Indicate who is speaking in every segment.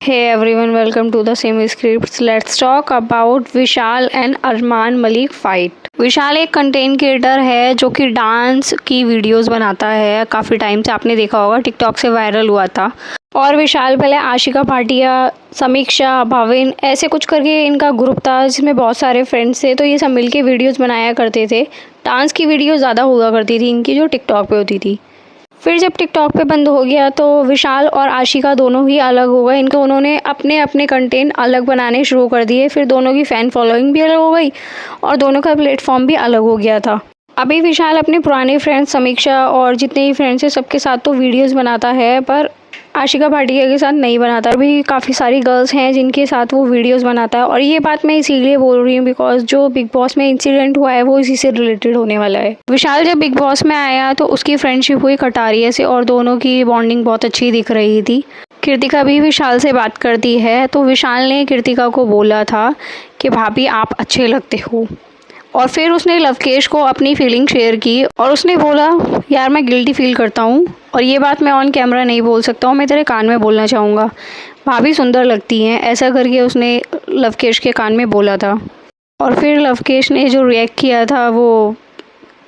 Speaker 1: Hey everyone, welcome to the Semi Scripts. Let's talk about Vishal and Armaan Malik fight. Vishal एक content creator है जो कि dance की वीडियोस बनाता है। काफ़ी टाइम से आपने देखा होगा, टिकटॉक से वायरल हुआ था। और विशाल पहले आशिका भाटिया, समीक्षा, भाविन ऐसे कुछ करके इनका ग्रुप था जिसमें बहुत सारे फ्रेंड्स थे। तो ये सब मिलके वीडियोस बनाया करते थे। डांस की वीडियो ज़्यादा हुआ करती थी इनकी, जो टिकटॉक पे होती थी। फिर जब टिकटॉक पे बंद हो गया तो विशाल और आशिका दोनों ही अलग हो गए। इनको उन्होंने अपने अपने कंटेंट अलग बनाने शुरू कर दिए। फिर दोनों की फ़ैन फॉलोइंग भी अलग हो गई और दोनों का प्लेटफॉर्म भी अलग हो गया था। अभी विशाल अपने पुराने फ्रेंड्स समीक्षा और जितने भी फ्रेंड्स हैं सबके साथ तो वीडियोस बनाता है, पर आशिका भाटिया के साथ नहीं बनाता। अभी काफ़ी सारी गर्ल्स हैं जिनके साथ वो वीडियोस बनाता है। और ये बात मैं इसीलिए बोल रही हूँ बिकॉज जो बिग बॉस में इंसिडेंट हुआ है वो इसी से रिलेटेड होने वाला है। विशाल जब बिग बॉस में आया तो उसकी फ्रेंडशिप हुई कटारिया से और दोनों की बॉन्डिंग बहुत अच्छी दिख रही थी। कृतिका भी विशाल से बात करती है तो विशाल ने कृतिका को बोला था कि भाभी आप अच्छे लगते हो। और फिर उसने लवकेश को अपनी फीलिंग शेयर की और उसने बोला यार मैं गिल्टी फील करता हूँ और ये बात मैं ऑन कैमरा नहीं बोल सकता हूँ, मैं तेरे कान में बोलना चाहूँगा, भाभी सुंदर लगती हैं, ऐसा करके उसने लवकेश के कान में बोला था। और फिर लवकेश ने जो रिएक्ट किया था वो,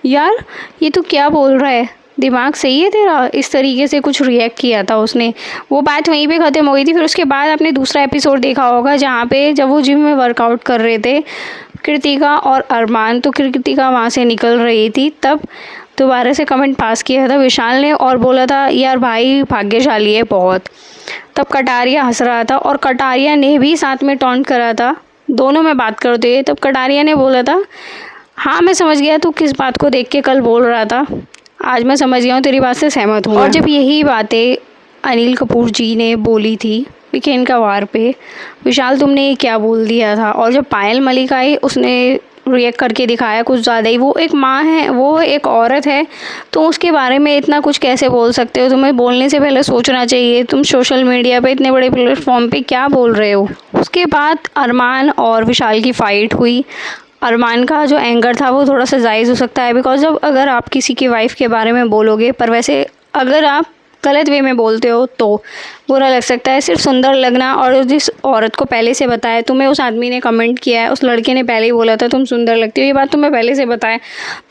Speaker 1: यार ये तो क्या बोल रहा है, दिमाग सही है तेरा, इस तरीके से कुछ रिएक्ट किया था उसने। वो बात वहीं पे ख़त्म हो गई थी। फिर उसके बाद आपने दूसरा एपिसोड देखा होगा जहाँ पे जब वो जिम में वर्कआउट कर रहे थे कृतिका और अरमान, तो कृतिका वहाँ से निकल रही थी, तब दोबारा से कमेंट पास किया था विशाल ने और बोला था यार भाई भाग्यशाली है बहुत। तब कटारिया हंस रहा था और कटारिया ने भी साथ में टॉन्ट करा था, दोनों में बात करते हुए। तब कटारिया ने बोला था हाँ मैं समझ गया तू किस बात को देख के कल बोल रहा था, आज मैं समझ गया हूँ, तेरी बात से सहमत हूँ। और जब यही बातें अनिल कपूर जी ने बोली थी वीकेंड का वार पे, विशाल तुमने ये क्या बोल दिया था। और जब पायल मलिक आई उसने रिएक्ट करके दिखाया कुछ ज़्यादा ही। वो एक माँ है, वो एक औरत है, तो उसके बारे में इतना कुछ कैसे बोल सकते हो। तुम्हें बोलने से पहले सोचना चाहिए, तुम सोशल मीडिया पे इतने बड़े प्लेटफॉर्म पे क्या बोल रहे हो। उसके बाद अरमान और विशाल की फ़ाइट हुई। अरमान का जो एंगर था वो थोड़ा सा जायज़ हो सकता है बिकॉज जब अगर आप किसी की वाइफ के बारे में बोलोगे, पर वैसे अगर आप गलत वे में बोलते हो तो बुरा लग सकता है। सिर्फ सुंदर लगना, और जिस औरत को पहले से बताया, तुम्हें उस आदमी ने कमेंट किया है, उस लड़के ने पहले ही बोला था तुम सुंदर लगती हो, ये बात तुम्हें पहले से बताया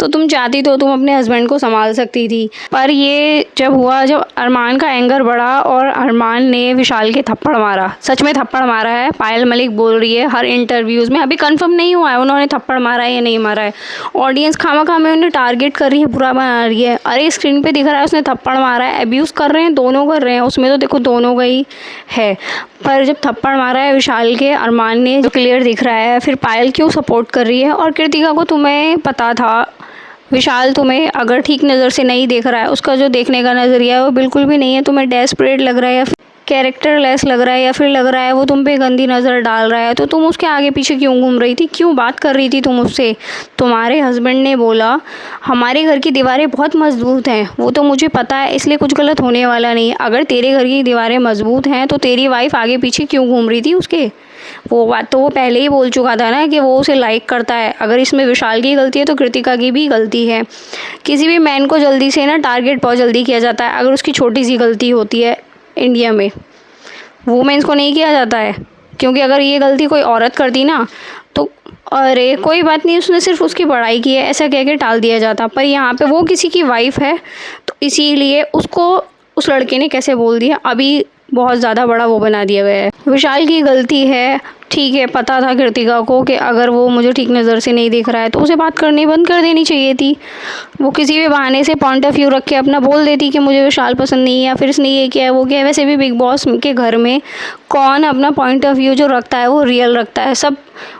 Speaker 1: तो तुम चाहती तो तुम अपने हस्बैंड को संभाल सकती थी। पर ये जब हुआ, जब अरमान का एंगर बढ़ा और अरमान ने विशाल के थप्पड़ मारा, सच में थप्पड़ मारा है, पायल मलिक बोल रही है हर इंटरव्यूज़ में, अभी कंफर्म नहीं हुआ है उन्होंने थप्पड़ मारा है या नहीं मारा है। ऑडियंस खामा में उन्हें टारगेट कर रही है, बुरा बना रही है। अरे स्क्रीन पे दिख रहा है उसने थप्पड़ मारा है, अब्यूज़ कर रहे हैं, दोनों कर रहे हैं, उसमें तो देखो दोनों का ही है। पर जब थप्पड़ मारा है विशाल के अरमान ने, जो क्लियर दिख रहा है। फिर पायल क्यों सपोर्ट कर रही है। और कृतिका को तुम्हें पता था विशाल तुम्हें अगर ठीक नज़र से नहीं देख रहा है, उसका जो देखने का नज़रिया है वो बिल्कुल भी नहीं है, तुम्हें डेस्परेट लग रहा है या फिर कैरेक्टर लेस लग रहा है या फिर लग रहा है वो तुम पे गंदी नज़र डाल रहा है, तो तुम उसके आगे पीछे क्यों घूम रही थी, क्यों बात कर रही थी तुम उससे। तुम्हारे हस्बैंड ने बोला हमारे घर की दीवारें बहुत मजबूत हैं, वो तो मुझे पता है, इसलिए कुछ गलत होने वाला नहीं है। अगर तेरे घर की दीवारें मजबूत हैं तो तेरी वाइफ आगे पीछे क्यों घूम रही थी उसके। वो बात तो वो पहले ही बोल चुका था ना कि वो उसे लाइक करता है। अगर इसमें विशाल की गलती है तो कृतिका की भी गलती है। किसी भी मैन को जल्दी से ना टारगेट बहुत जल्दी किया जाता है अगर उसकी छोटी सी गलती होती है। इंडिया में वुमेन्स को नहीं किया जाता है, क्योंकि अगर ये गलती कोई औरत करती ना तो अरे कोई बात नहीं, उसने सिर्फ उसकी बड़ाई की है ऐसा कह के टाल दिया जाता। पर यहाँ पे वो किसी की वाइफ है तो इसीलिए उसको उस लड़के ने कैसे बोल दिया, अभी बहुत ज़्यादा बड़ा वो बना दिया गया है। विशाल की गलती है, ठीक है, पता था कृतिका को कि अगर वो मुझे ठीक नज़र से नहीं देख रहा है तो उसे बात करनी बंद कर देनी चाहिए थी। वो किसी भी बहाने से पॉइंट ऑफ व्यू रख के अपना बोल देती कि मुझे विशाल पसंद नहीं है या फिर इसने ये किया है वो किया है। वैसे भी बिग बॉस के घर में कौन अपना पॉइंट ऑफ व्यू जो रखता है वो रियल रखता है, सब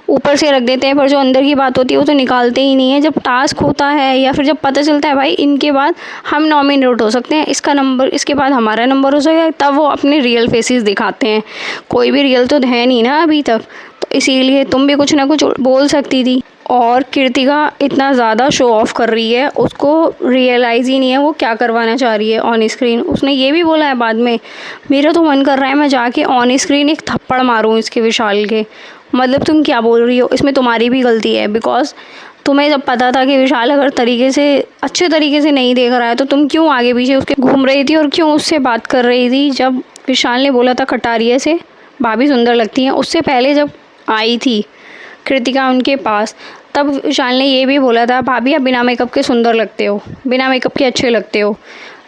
Speaker 1: ऊपर से रख देते हैं, पर जो अंदर की बात होती है वो तो निकालते ही नहीं है। जब टास्क होता है या फिर जब पता चलता है भाई इनके बाद हम नॉमिनेट हो सकते हैं, इसका नंबर इसके बाद हमारा नंबर हो सकता है, तब वो अपने रियल फेसेस दिखाते हैं। कोई भी रियल तो है नहीं ना अभी तक, तो इसीलिए तुम भी कुछ ना कुछ बोल सकती थी। और कृतिका इतना ज़्यादा शो ऑफ कर रही है, उसको रियलाइज़ ही नहीं है वो क्या करवाना चाह रही है ऑन स्क्रीन। उसने ये भी बोला है बाद में, मेरा तो मन कर रहा है मैं जाके ऑन स्क्रीन एक थप्पड़ मारूं इसके विशाल के। मतलब तुम क्या बोल रही हो, इसमें तुम्हारी भी गलती है बिकॉज तुम्हें जब पता था कि विशाल अगर अच्छे तरीके से नहीं देख रहा है तो तुम क्यों आगे पीछे उसके घूम रही थी और क्यों उससे बात कर रही थी। जब विशाल ने बोला था कटारिया से भाभी सुंदर लगती हैं। उससे पहले जब आई थी कृतिका उनके पास, तब विशाल ने ये भी बोला था, भाभी आप बिना मेकअप के सुंदर लगते हो, बिना मेकअप के अच्छे लगते हो।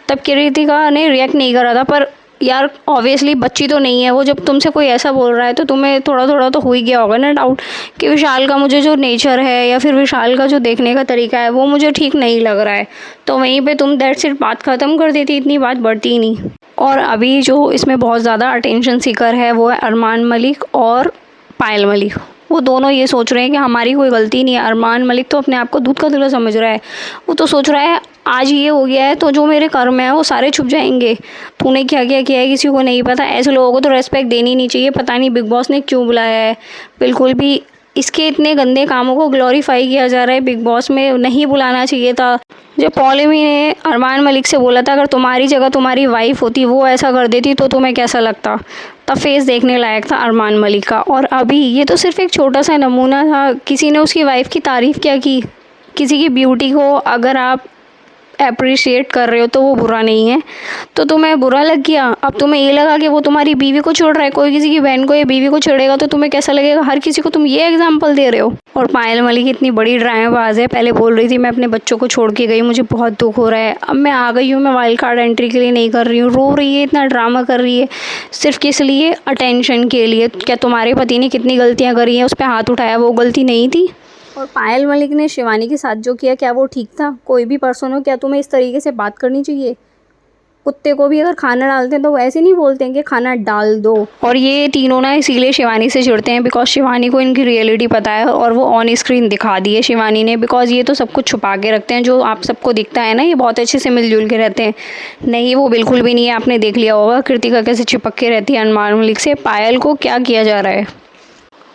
Speaker 1: तब कृतिका ने रिएक्ट नहीं करा था, पर यार ऑब्वियसली बच्ची तो नहीं है वो, जब तुमसे कोई ऐसा बोल रहा है तो तुम्हें थोड़ा थोड़ा तो हो ही गया होगा ना डाउट कि विशाल का मुझे जो नेचर है या फिर विशाल का जो देखने का तरीका है वो मुझे ठीक नहीं लग रहा है। तो वहीं पे तुम दैट्स इट बात ख़त्म कर देती, इतनी बात बढ़ती ही नहीं। और अभी जो इसमें बहुत ज़्यादा अटेंशन सीकर है वो है अरमान मलिक और पायल मलिक। वो दोनों ये सोच रहे हैं कि हमारी कोई गलती नहीं है। अरमान मलिक तो अपने आप को दूध का धुला समझ रहा है। वो तो सोच रहा है आज ये हो गया है तो जो मेरे कर्म है वो सारे छुप जाएंगे। तूने क्या क्या किया है किसी को नहीं पता। ऐसे लोगों को तो रेस्पेक्ट देनी नहीं चाहिए। पता नहीं बिग बॉस ने क्यों बुलाया है। बिल्कुल भी इसके इतने गंदे कामों को ग्लोरीफाई किया जा रहा है। बिग बॉस में नहीं बुलाना चाहिए था। जब पॉलेमी ने अरमान मलिक से बोला था अगर तुम्हारी जगह तुम्हारी वाइफ होती वो ऐसा कर देती तो तुम्हें कैसा लगता, तब फेस देखने लायक था अरमान मलिक का। और अभी ये तो सिर्फ एक छोटा सा नमूना था। किसी ने उसकी वाइफ की तारीफ़ क्या की। किसी की ब्यूटी को अगर आप अप्रिशिएट कर रहे हो तो वो बुरा नहीं है। तो तुम्हें बुरा लग गया। अब तुम्हें ये लगा कि वो तुम्हारी बीवी को छोड़ रहा है। कोई किसी की बहन को या बीवी को छोड़ेगा तो तुम्हें कैसा लगेगा। हर किसी को तुम ये एग्जाम्पल दे रहे हो। और पायल मलिक इतनी बड़ी ड्रामेबाज है। पहले बोल रही थी मैं अपने बच्चों को छोड़ के गई, मुझे बहुत दुख हो रहा है। अब मैं आ गई हूँ, मैं वाइल्ड कार्ड एंट्री के लिए नहीं कर रही हूँ। रो रही है, इतना ड्रामा कर रही है सिर्फ किस लिए, अटेंशन के लिए। क्या तुम्हारे पति ने कितनी गलतियाँ करी हैं, उस पर हाथ उठाया, वो गलती नहीं थी। और पायल मलिक ने शिवानी के साथ जो किया क्या वो ठीक था। कोई भी पर्सन हो, क्या तुम्हें इस तरीके से बात करनी चाहिए। कुत्ते को भी अगर खाना डालते हैं तो वो ऐसे नहीं बोलते हैं कि खाना डाल दो। और ये तीनों ना इसीलिए शिवानी से चिढ़ते हैं बिकॉज शिवानी को इनकी रियलिटी पता है और वो ऑन स्क्रीन दिखा दी है शिवानी ने। बिकॉज ये तो सब कुछ छुपा के रखते हैं। जो आप सबको दिखता है ना ये बहुत अच्छे से मिलजुल के रहते हैं, नहीं वो बिल्कुल भी नहीं है। आपने देख लिया होगा कृतिका कैसे चिपक के रहती है अरमान मलिक से। पायल को क्या किया जा रहा है।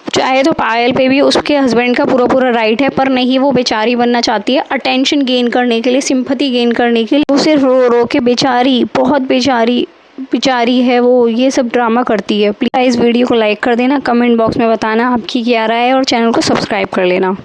Speaker 1: चाहे तो पायल पे भी उसके हस्बैंड का पूरा राइट है, पर नहीं वो बेचारी बनना चाहती है अटेंशन गेन करने के लिए, सिंपैथी गेन करने के लिए। वो सिर्फ रो रो के बेचारी, बहुत बेचारी है वो, ये सब ड्रामा करती है। प्लीज़ वीडियो को लाइक कर देना, कमेंट बॉक्स में बताना आपकी क्या राय है और चैनल को सब्सक्राइब कर लेना।